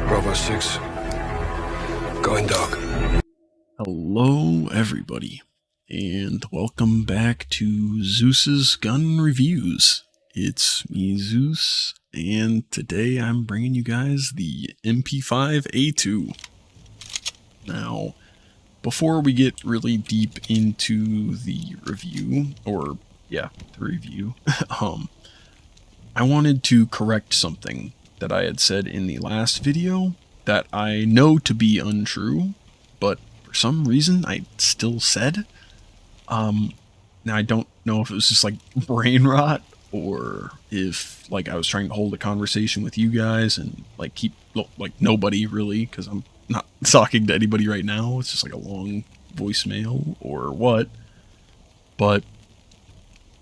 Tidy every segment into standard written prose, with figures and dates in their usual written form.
Bravo 6. Going dark. Hello, everybody, and welcome back to Zeus's Gun Reviews. It's me, Zeus, and today I'm bringing you guys the MP5A2. Now, before we get really deep into the review, I wanted to correct something that I had said in the last video that I know to be untrue, but for some reason I still said. Now I don't know if it was just like brain rot, or if like I was trying to hold a conversation with you guys and like keep like nobody really, because I'm not talking to anybody right now. It's just like a long voicemail or what. But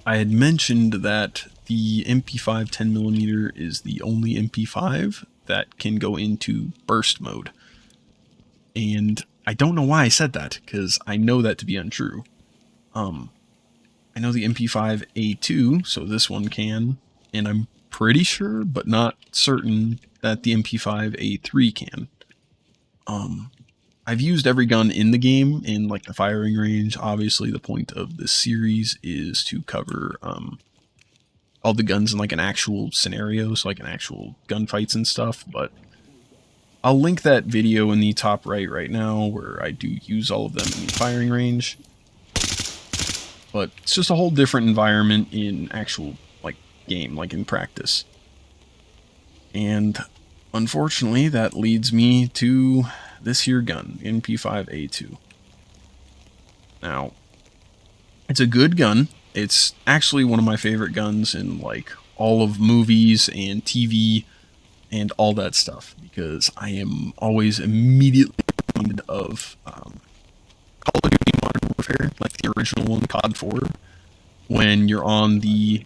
I had mentioned that the MP5 10mm is the only MP5 that can go into burst mode. And I don't know why I said that, because I know that to be untrue. I know the MP5A2, so this one can, and I'm pretty sure, but not certain, that the MP5A3 can. I've used every gun in the game in like the firing range. Obviously, the point of this series is to cover all the guns in like an actual scenario, so like an actual gunfights and stuff, but I'll link that video in the top right now where I do use all of them in the firing range. But it's just a whole different environment in actual like game, like in practice. And unfortunately, that leads me to this here gun, MP5A2. Now, it's a good gun. It's actually one of my favorite guns in like all of movies and TV and all that stuff, because I am always immediately reminded of Call of Duty Modern Warfare, like the original one, COD 4, when you're on the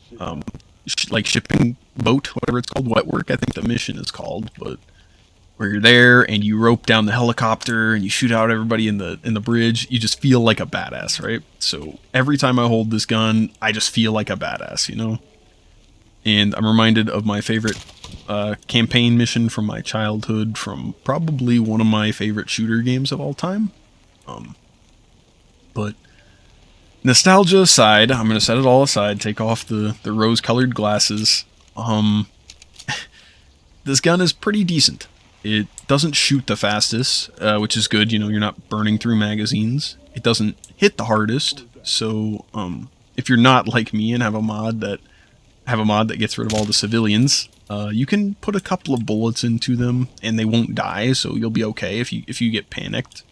like shipping boat, whatever it's called, wet work, I think the mission is called, but where you're there and you rope down the helicopter and you shoot out everybody in the bridge, you just feel like a badass, right? So every time I hold this gun, I just feel like a badass, you know? And I'm reminded of my favorite campaign mission from my childhood, from probably one of my favorite shooter games of all time. But nostalgia aside, I'm going to set it all aside, take off the rose-colored glasses. This gun is pretty decent. It doesn't shoot the fastest, which is good, you know, you're not burning through magazines. It doesn't hit the hardest, so if you're not like me and have a mod that gets rid of all the civilians, you can put a couple of bullets into them and they won't die, so you'll be okay if you get panicked.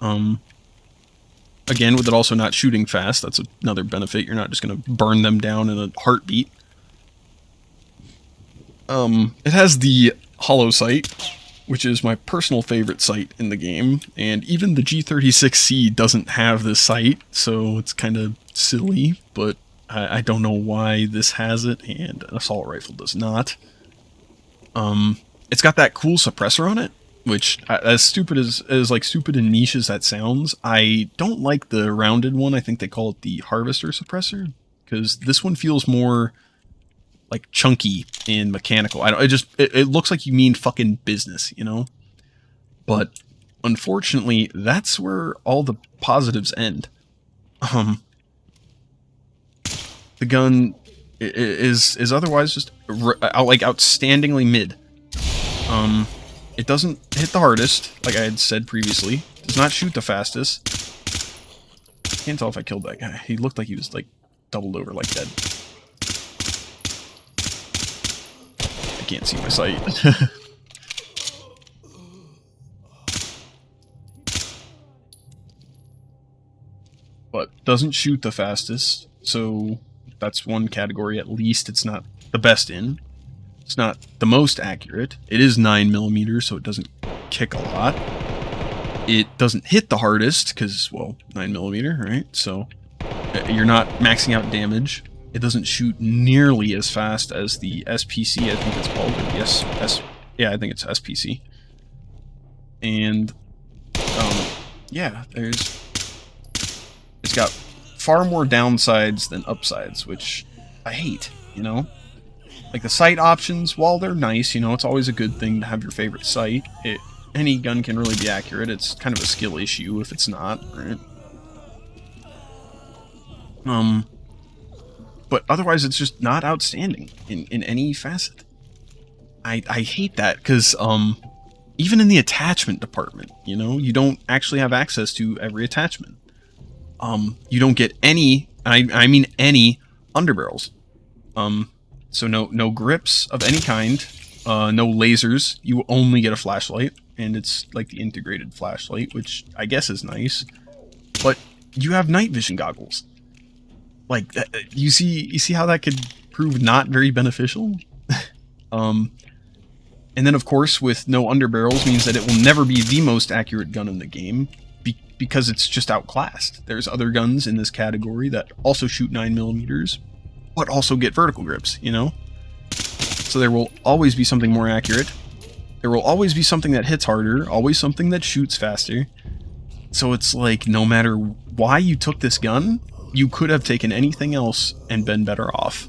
Again, with it also not shooting fast, that's another benefit. You're not just going to burn them down in a heartbeat. It has the hollow sight, which is my personal favorite sight in the game, and even the G36C doesn't have this sight, so it's kind of silly, but I don't know why this has it and an assault rifle does not. It's got that cool suppressor on it, which, as stupid and niche as that sounds, I don't like the rounded one. I think they call it the harvester suppressor, because this one feels more like chunky and mechanical. It looks like you mean fucking business, you know? But unfortunately, that's where all the positives end. The gun is otherwise just like outstandingly mid. It doesn't hit the hardest, like I had said previously. Does not shoot the fastest. Can't tell if I killed that guy. He looked like he was like doubled over, like dead. I can't see my sight. But doesn't shoot the fastest, so that's one category at least it's not the best in. It's not the most accurate. It is 9mm, so it doesn't kick a lot. It doesn't hit the hardest, because, well, 9mm, right? So you're not maxing out damage. It doesn't shoot nearly as fast as the SPC, I think it's called. Or yeah, I think it's SPC. And, yeah, it's got far more downsides than upsides, which I hate. you know? Like the sight options, while they're nice, you know, it's always a good thing to have your favorite sight. Any gun can really be accurate. It's kind of a skill issue if it's not, right? But otherwise it's just not outstanding in any facet. I hate that because, even in the attachment department, you know, you don't actually have access to every attachment. You don't get any, I mean any, underbarrels. So no grips of any kind, no lasers. You only get a flashlight, and it's like the integrated flashlight, which I guess is nice. But you have night vision goggles. Like, you see how that could prove not very beneficial? And then, of course, with no underbarrels means that it will never be the most accurate gun in the game, because it's just outclassed. There's other guns in this category that also shoot 9mm, but also get vertical grips, you know? So there will always be something more accurate. There will always be something that hits harder, always something that shoots faster. So it's like, no matter why you took this gun, you could have taken anything else and been better off.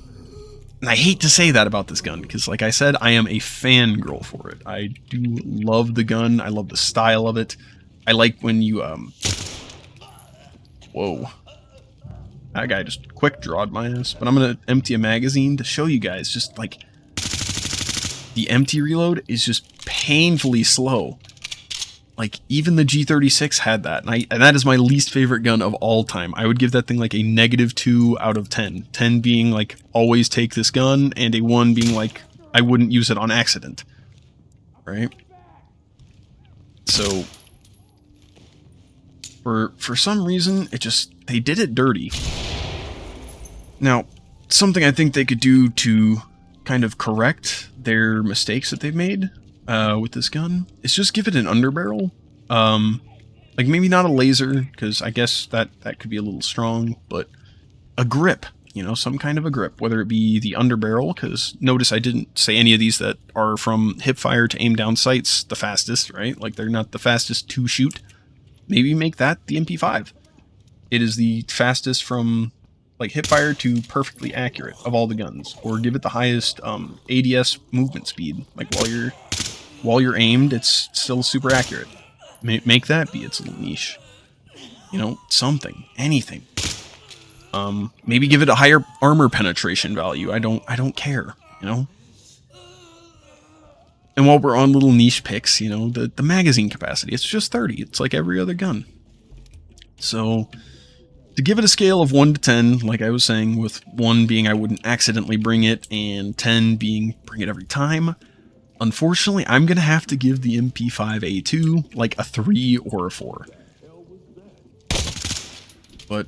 And I hate to say that about this gun, because like I said, I am a fangirl for it. I do love the gun. I love the style of it. I like when you, whoa. That guy just quick drawed my ass. But I'm going to empty a magazine to show you guys just, like, the empty reload is just painfully slow. Like, even the G36 had that, and that is my least favorite gun of all time. I would give that thing like a -2 out of 10. 10 being like, always take this gun, and a 1 being like, I wouldn't use it on accident. Right? So, for some reason, they did it dirty. Now, something I think they could do to kind of correct their mistakes that they've made with this gun is just give it an underbarrel. Like maybe not a laser, because I guess that could be a little strong, but a grip, you know, some kind of a grip, whether it be the underbarrel, because notice I didn't say any of these that are from hipfire to aim down sights the fastest, right? Like they're not the fastest to shoot. Maybe make that the MP5. It is the fastest from like hipfire to perfectly accurate of all the guns, or give it the highest ADS movement speed. Like while you're aimed, it's still super accurate. Make that be its little niche. You know, something, anything. Maybe give it a higher armor penetration value. I don't care. You know. And while we're on little niche picks, you know, the magazine capacity, it's just 30. It's like every other gun. So, to give it a scale of 1 to 10, like I was saying, with 1 being I wouldn't accidentally bring it, and 10 being bring it every time, unfortunately, I'm going to have to give the MP5A2 like a 3 or a 4. But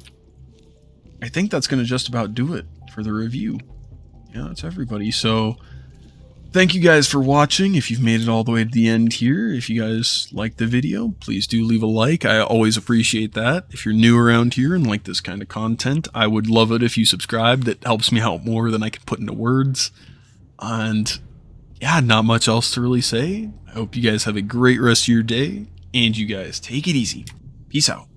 I think that's going to just about do it for the review. Yeah, that's everybody. So, thank you guys for watching. If you've made it all the way to the end here, if you guys liked the video, please do leave a like. I always appreciate that. If you're new around here and like this kind of content, I would love it if you subscribed. It helps me out more than I can put into words. And yeah, not much else to really say. I hope you guys have a great rest of your day, and you guys take it easy. Peace out.